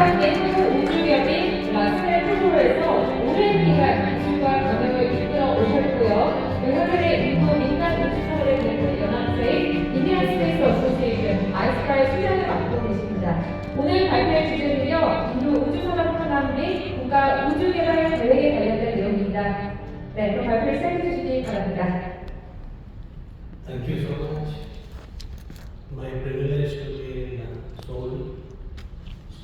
이번 예술 우주개발이 라스벨 프로에서 오랜 기간 기술과 경영을 이끌어 오셨고요. 현재 일부 민간 우주사업에 대한 연합체인 인디언 스페이스 어소시에이션 아이스카의 수장을 맡고 계십니다. 오늘 발표할 주제는요, 인도 우주산업 및 국가 우주개발 계획에 관련된 내용입니다. 네, 그럼 발표를 시작해 주시기 바랍니다. Thank you so much. My privilege to be in Seoul.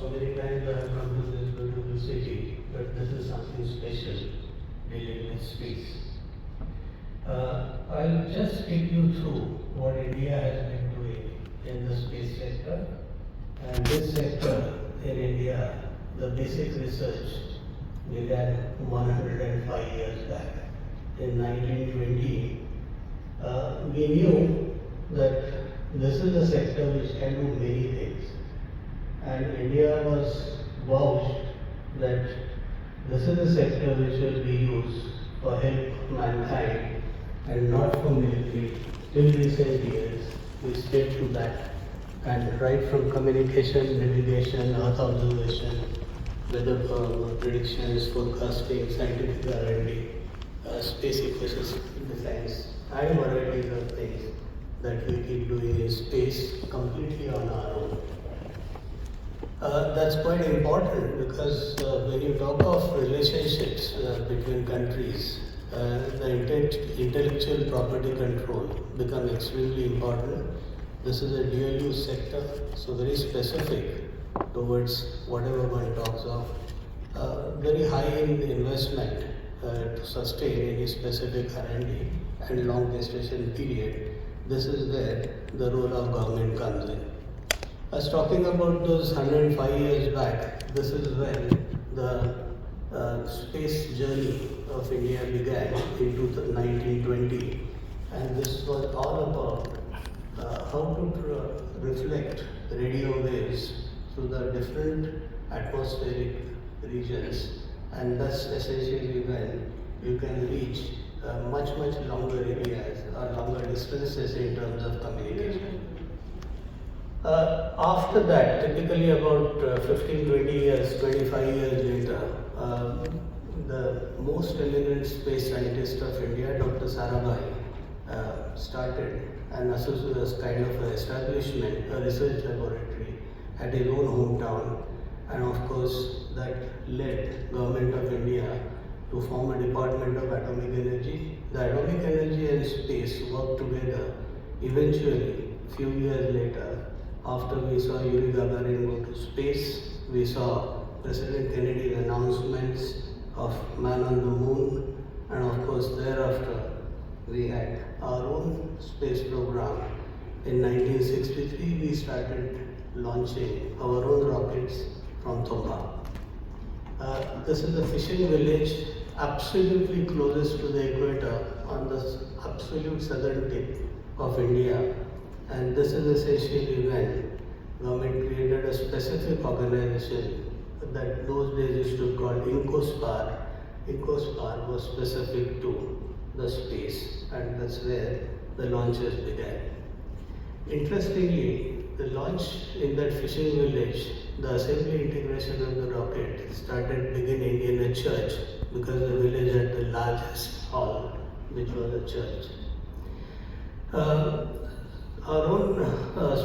So many times I have come to this beautiful city, but this is something special, dealing with space. I'll just take you through what India has been doing in the space sector. And this sector in India, the basic research began 105 years back. In 1920, we knew that this is a sector which can do many things. And India was vouched that this is a sector which will be used for help mankind and not for military. Till recent years, we stick to that. And right from communication, navigation, earth observation, weather predictions, forecasting, scientific R&D, space ecosystem designs, and varieties of things that we keep doing in space completely on our own. That's quite important because when you talk of relationships between countries, the intellectual property control become extremely important. This is a dual use sector, so very specific towards whatever one talks of. Very high in investment to sustain any specific R&D and long gestation period. This is where the role of government comes in. I was talking about those 105 years back. This is when the space journey of India began in 1920, and this was all about how to reflect radio waves through the different atmospheric regions, and thus essentially when you can reach much longer areas or longer distances in terms of communication. After that, typically about 15-20 years, 25 years later, the most eminent space scientist of India, Dr. Sarabhai, started an kind of an establishment, a research laboratory at his own hometown, and of course that led Government of India to form a Department of Atomic Energy. The atomic energy and space worked together. Eventually, few years later, after we saw Yuri Gagarin go to space, we saw President Kennedy's announcements of man on the moon, and of course thereafter we had our own space program. In 1963, we started launching our own rockets from Tomba. This is a fishing village absolutely closest to the equator on the absolute southern tip of India, and this is essentially when government created a specific organization that those days used to call INCOSPAR. INCOSPAR was specific to the space, and that's where the launches began. Interestingly, the launch in that fishing village, the assembly integration of the rocket started beginning in a church because the village had the largest hall, which was a church. Our own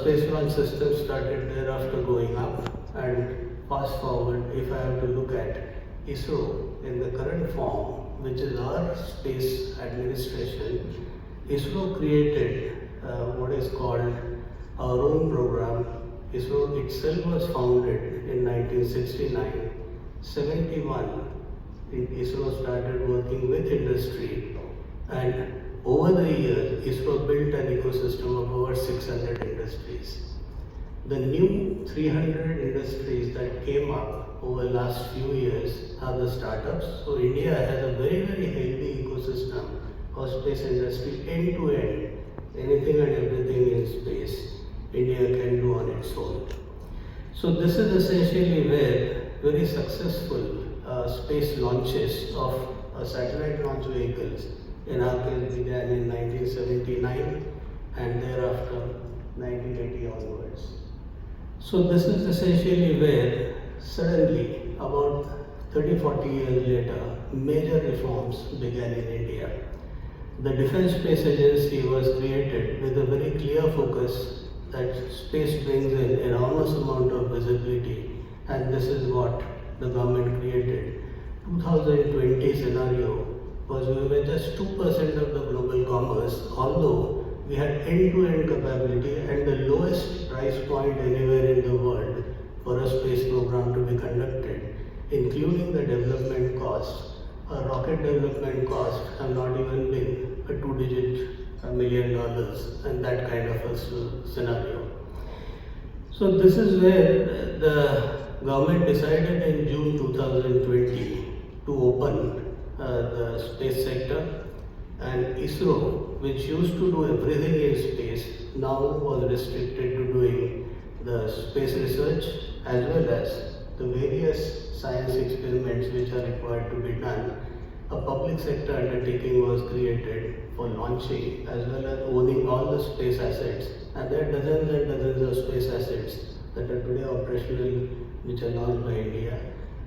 space launch system started thereafter going up, and fast forward, if I have to look at ISRO in the current form, which is our space administration, ISRO created what is called our own program. ISRO itself was founded in 1969. 71, ISRO started working with industry, and over the years, ISRO built an ecosystem of over 600 industries. The new 300 industries that came up over the last few years are the startups. So India has a very healthy ecosystem of space industry end to end. Anything and everything in space, India can do on its own. So this is essentially where very successful space launches of satellite launch vehicles in our case began in 1979 and thereafter 1980 onwards. So this is essentially where suddenly, about 30-40 years later, major reforms began in India. The Defence Space Agency was created with a very clear focus that space brings in enormous amount of visibility, and this is what the government created. 2020 scenario was we were just 2% of the global commerce, although we had end-to-end capability and the lowest price point anywhere in the world for a space program to be conducted, including the development cost. A rocket development cost have not even been a two-digit $1 million, and that kind of a scenario. So this is where the government decided in June 2020 to open the space sector, and ISRO, which used to do everything in space, now was restricted to doing the space research as well as the various science experiments which are required to be done. A public sector undertaking was created for launching as well as owning all the space assets, and there are dozens and dozens of space assets that are today operational which are launched by India.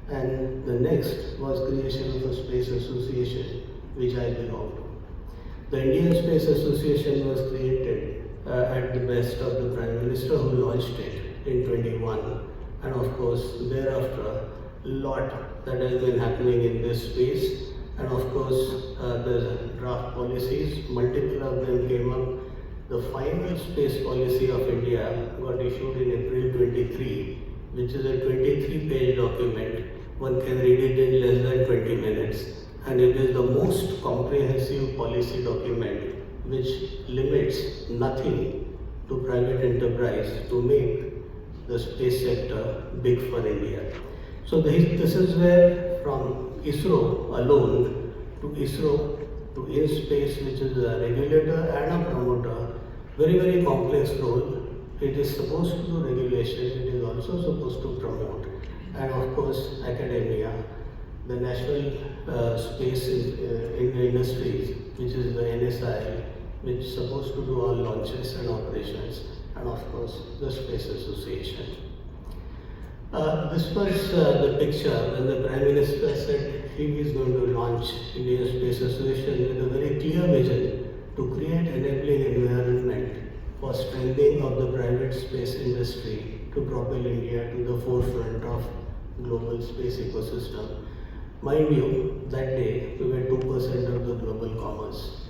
And the next was creation of a space association which I belong to. The Indian Space Association was created at the best of the Prime Minister, who launched it in 21, and of course thereafter a lot that has been happening in this space, and of course the draft policies, multiple of them came up. The final space policy of India got issued in April 23, which is a 23-page document. One can read it in less than 20 minutes, and it is the most comprehensive policy document which limits nothing to private enterprise to make the space sector big for India. So this is where from ISRO alone to ISRO to InSpace, which is a regulator and a promoter, very complex role. It is supposed to do regulation, it is also supposed to promote, and of course academia, the National Space Industries, which is the NSI, which is supposed to do all launches and operations, and of course the Space Association. This was the picture when the Prime Minister said he is going to launch Indian Space Association with a very clear vision to create enabling environment for strengthening of the private space industry to propel India to the forefront of global space ecosystem. Mind you, that day we were 2% of the global commerce.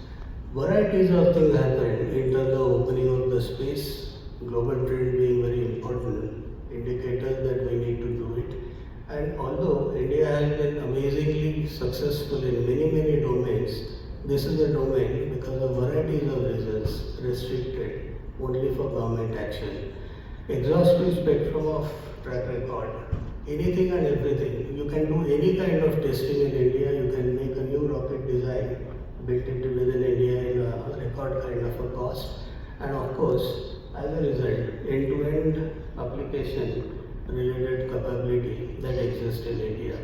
Varieties of things happened in terms of opening of the space, global trade being very important indicator that we need to do it. And although India has been amazingly successful in many domains, this is a domain because of varieties of reasons restricted only for government action. Exhaustive spectrum of track record, anything and everything. You can do any kind of testing in India, you can make a new rocket design, build it within India in a record kind of a cost, and of course, as a result, end-to-end application related capability that exists in India.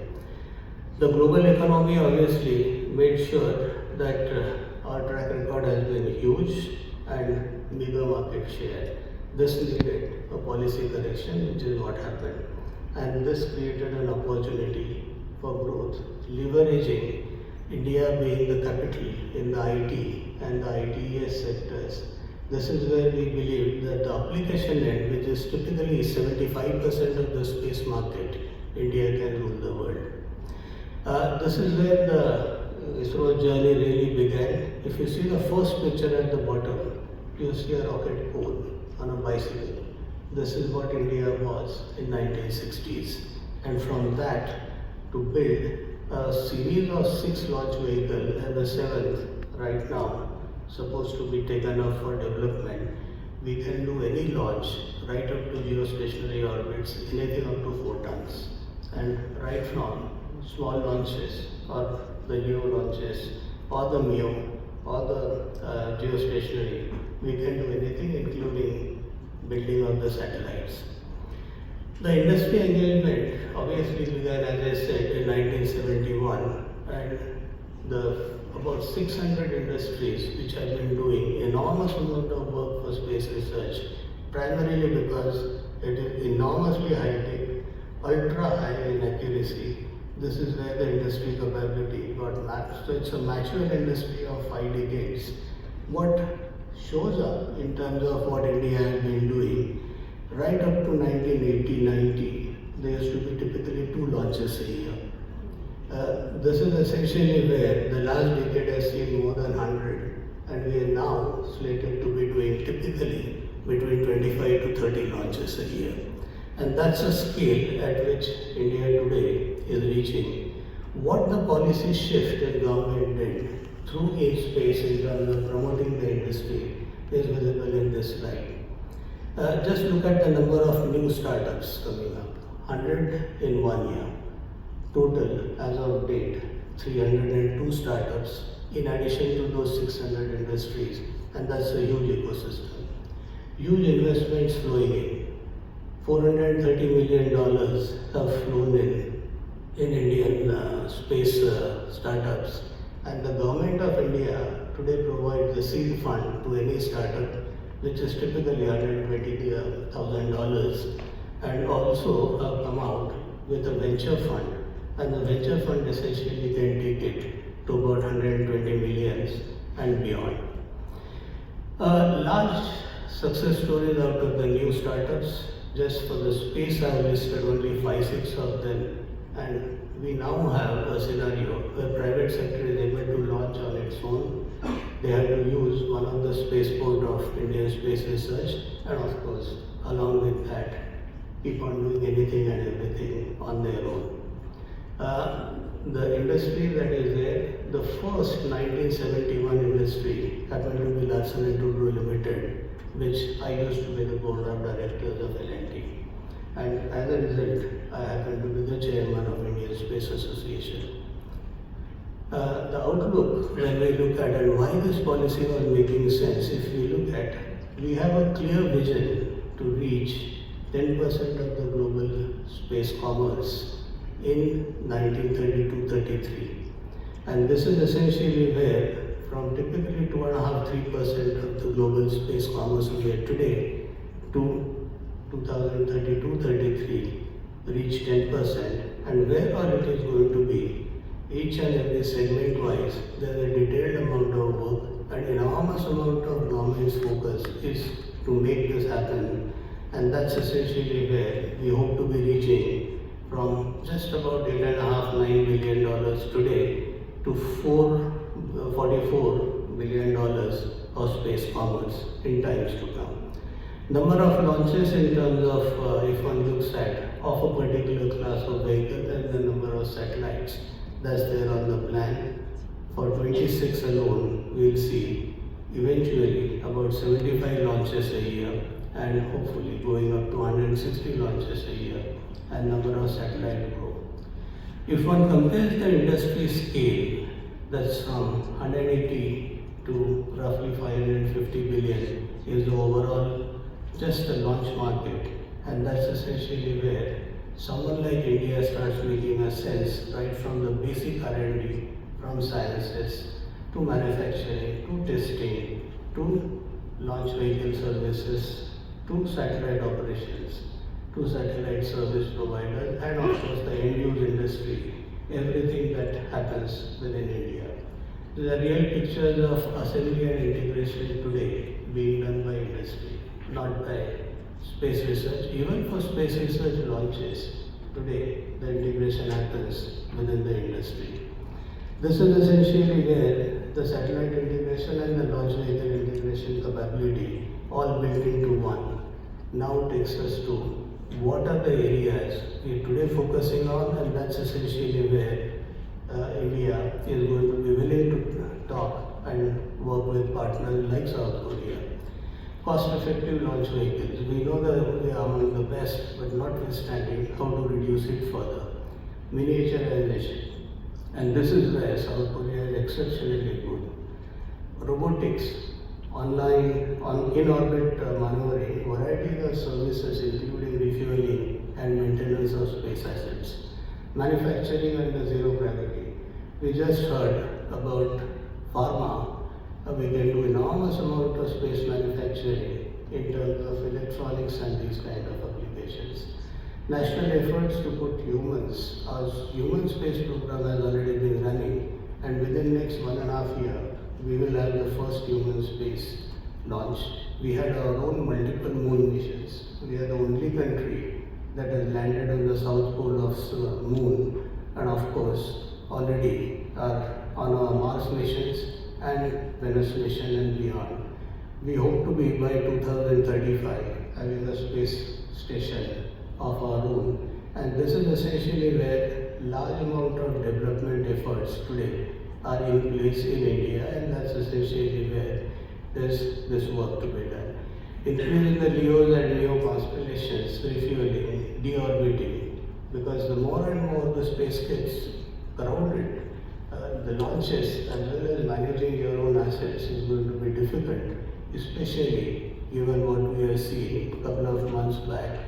The global economy obviously made sure that our track record has been huge and bigger market share. This needed a policy correction, which is what happened. And this created an opportunity for growth, leveraging India being the capital in the IT and the ITES sectors. This is where we believe that the application end, which is typically 75% of the space market, India can rule the world. This is where the ISRO journey really began. If you see the first picture at the bottom, you see a rocket pole on a bicycle. This is what India was in 1960s. And from that, to build a series of 6 launch vehicles, and the 7th right now supposed to be taken up for development. We can do any launch right up to geostationary orbits, anything up to 4 tons. And right from small launches or the LEO launches or the MEO or the geostationary, we can do anything including building of the satellites. The industry engagement obviously began, as I said, in 1971, and about 600 industries which have been doing enormous amount of work for space research, primarily because it is enormously high-tech, ultra high in accuracy. This is where the industry capability got mapped. So it's a mature industry of 5 decades. What shows up in terms of what India has been doing, right up to 1980-90, there used to be typically 2 launches a year. This is essentially where the last decade has seen more than 100, and we are now slated to be doing typically between 25 to 30 launches a year. And that's a scale at which India today is reaching. What the policy shift in government did through each space in terms of promoting the industry is visible in this slide. Just look at the number of new startups coming up, 100 in 1 year. Total, as of date, 302 startups in addition to those 600 industries, and that's a huge ecosystem. Huge investments flowing in. $430 million have flown in Indian space startups, and the government of India today provides the seed fund to any startup, which is typically $120,000, and also have come out with a venture fund, and the venture fund essentially can take it to about 120 millions and beyond. Large success stories out of the new startups. Just for the space, I have listed only 5-6 of them, and we now have a scenario where private sector is able to launch on its own. They have to use one of the spaceport of Indian Space Research, and of course, along with that, keep on doing anything and everything on their own. The industry that is there, the first 1971 industry happened to be Larsen & Toubro Limited, which I used to be the board of directors of L&T. And as a result, I happen to be the chairman of Indian Space Association. The outlook, when we look at and why this policy was making sense, if we look at, we have a clear vision to reach 10% of the global space commerce in 1932-33. And this is essentially where, from typically 2.5-3% of the global space commerce we are today, to 2032-33, reach 10%, and where all it is going to be, each and every segment wise, there is a detailed amount of work, and enormous amount of government's focus is to make this happen, and that's essentially where we hope to be reaching from just about $8.5-9 billion today to $44 billion of space commerce in times to come. Number of launches in terms of, if one looks at, of a particular class of vehicle and the number of satellites that's there on the plan. For 26 alone, we'll see eventually about 75 launches a year, and hopefully going up to 160 launches a year, and number of satellite grow. If one compares the industry scale, that's from 180 to roughly 550 billion is the overall just the launch market, and that's essentially where someone like India starts making a sense right from the basic R&D, from sciences to manufacturing to testing to launch vehicle services to satellite operations to satellite service providers, and of course the end-use industry, everything that happens within India. These are real pictures of assembly and integration today being done by industry, not by space research. Even for space research launches, today the integration happens within the industry. This is essentially where the satellite integration and the launch vehicle integration capability all built into one now takes us to what are the areas we are today focusing on, and that's essentially where India is going to be willing to talk and work with partners like South Korea. Cost-effective launch vehicles. We know that we are among the best, but notwithstanding, how to reduce it further. Miniaturization. And this is where South Korea is exceptionally good. Robotics, online, in-orbit maneuvering, variety of services including refueling and maintenance of space assets. Manufacturing under zero gravity. We just heard about pharma. We can do enormous amount of space manufacturing in terms of electronics and these kind of applications. National efforts to put humans, our human space program has already been running, and within next 1.5 years, we will have the first human space launch. We had our own multiple moon missions. We are the only country that has landed on the south pole of moon, and of course, already are on our Mars missions and Venus mission and beyond. We hope to be by 2035 having a space station of our own, and this is essentially where large amount of development efforts today are in place in India, and that's essentially where there's this work to be done. Increasing the LEOs and LEO constellations, refueling, deorbiting, because the more and more the space gets crowded, the launches as well as managing your own assets is going to be difficult, especially given what we are seeing a couple of months back,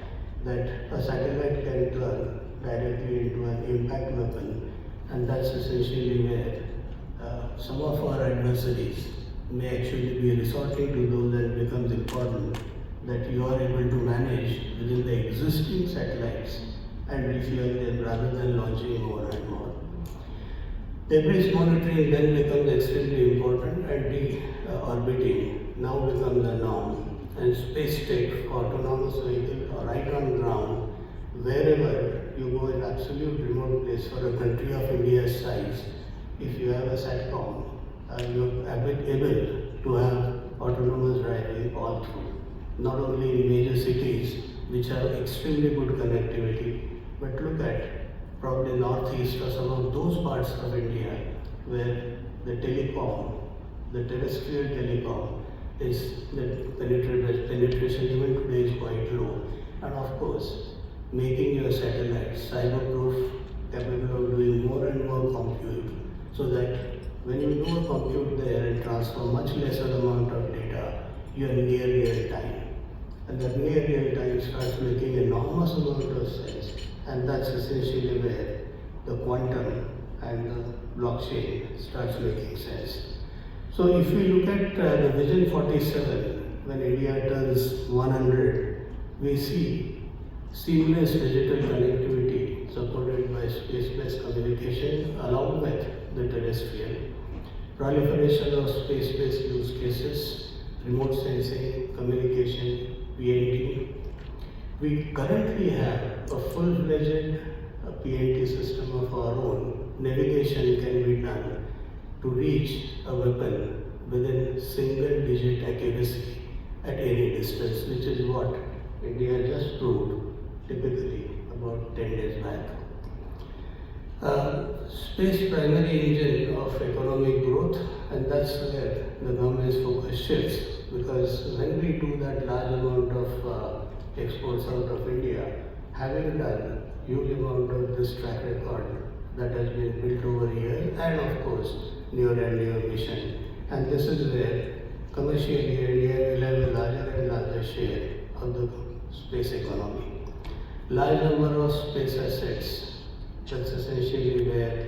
that a satellite can turn directly into an impact weapon, and that's essentially where some of our adversaries may actually be resorting to those, and it becomes important that you are able to manage within the existing satellites and refuel them rather than launching more and more. Debris monitoring then becomes extremely important, and de-orbiting now becomes the norm, and space tech, autonomous vehicle, or right on ground, wherever you go in absolute remote place for a country of India's size, if you have a SATCOM, you're able to have autonomous driving all through, not only in major cities which have extremely good connectivity, but look at probably northeast or some of those parts of India where the telecom, the terrestrial telecom is, the penetration even today is quite low. And of course, making your satellites cyber-proof, capable of doing more and more compute, so that when you do a compute there and transfer much lesser amount of data, you are near real time. And that near real time starts making enormous amount of sense, and that's essentially where the quantum and the blockchain starts making sense. So if we look at the Vision 47, when India turns 100, we see seamless digital connectivity supported by space-based communication along with the terrestrial, proliferation of space-based use cases, remote sensing, communication, PNT. We currently have a full-fledged PNT system of our own. Navigation can be done to reach a weapon within single-digit accuracy at any distance, which is what India just proved typically about 10 days back. Space primary engine of economic growth, and that's where the government's focus shifts, because when we do that large amount of exports out of India, having done huge amount of this track record that has been built over years, and of course newer and newer mission, and this is where commercially India will have a larger and larger share of the space economy. Large number of space assets, that's essentially where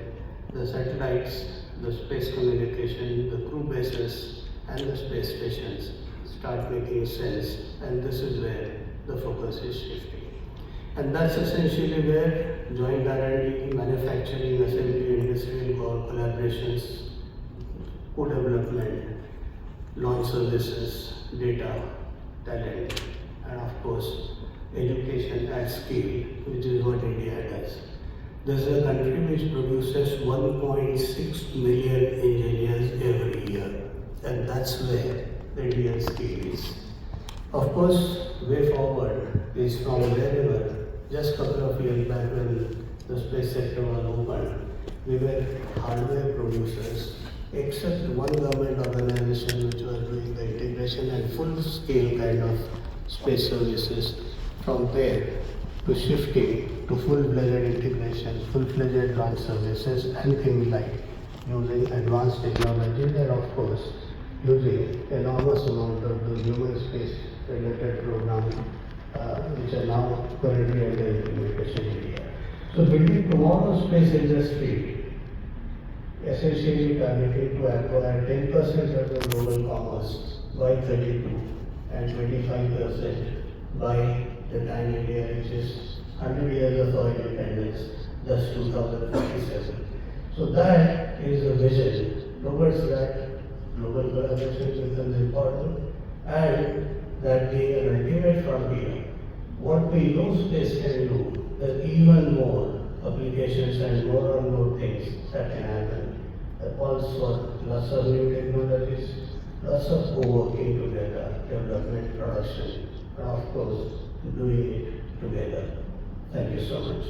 the satellites, the space communication, the crew bases, and the space stations start making sense, and this is where the focus is shifting. And that's essentially where joint R&D, manufacturing, assembly, industrial collaborations, co-development, launch services, data, talent, and of course, education at scale, which is what India does. This is a country which produces 1.6 million engineers every year, and that's where the Indian scale is. Of course, way forward is from wherever, just a couple of years back when the space sector was opened, we were hardware producers, except one government organization which was doing the integration and full-scale kind of space services. From there to shifting to full-fledged integration, full-fledged launch services, and things like using advanced technology, and of course using enormous amount of the human space related programs which are now currently under implementation in India. So building tomorrow's space industry, essentially targeting to acquire 10% of the global commerce by 32 and 25% by the time India reaches 100 years of our independence, just 2057. So that is a vision. Towards that, global collaboration becomes important, and that being an ultimate frontier, what we know space can do, there's even more applications and more and more things that can happen. The pulse for lots of new technologies, lots of co-working together, development, production, and of course, doing it together. Thank you so much.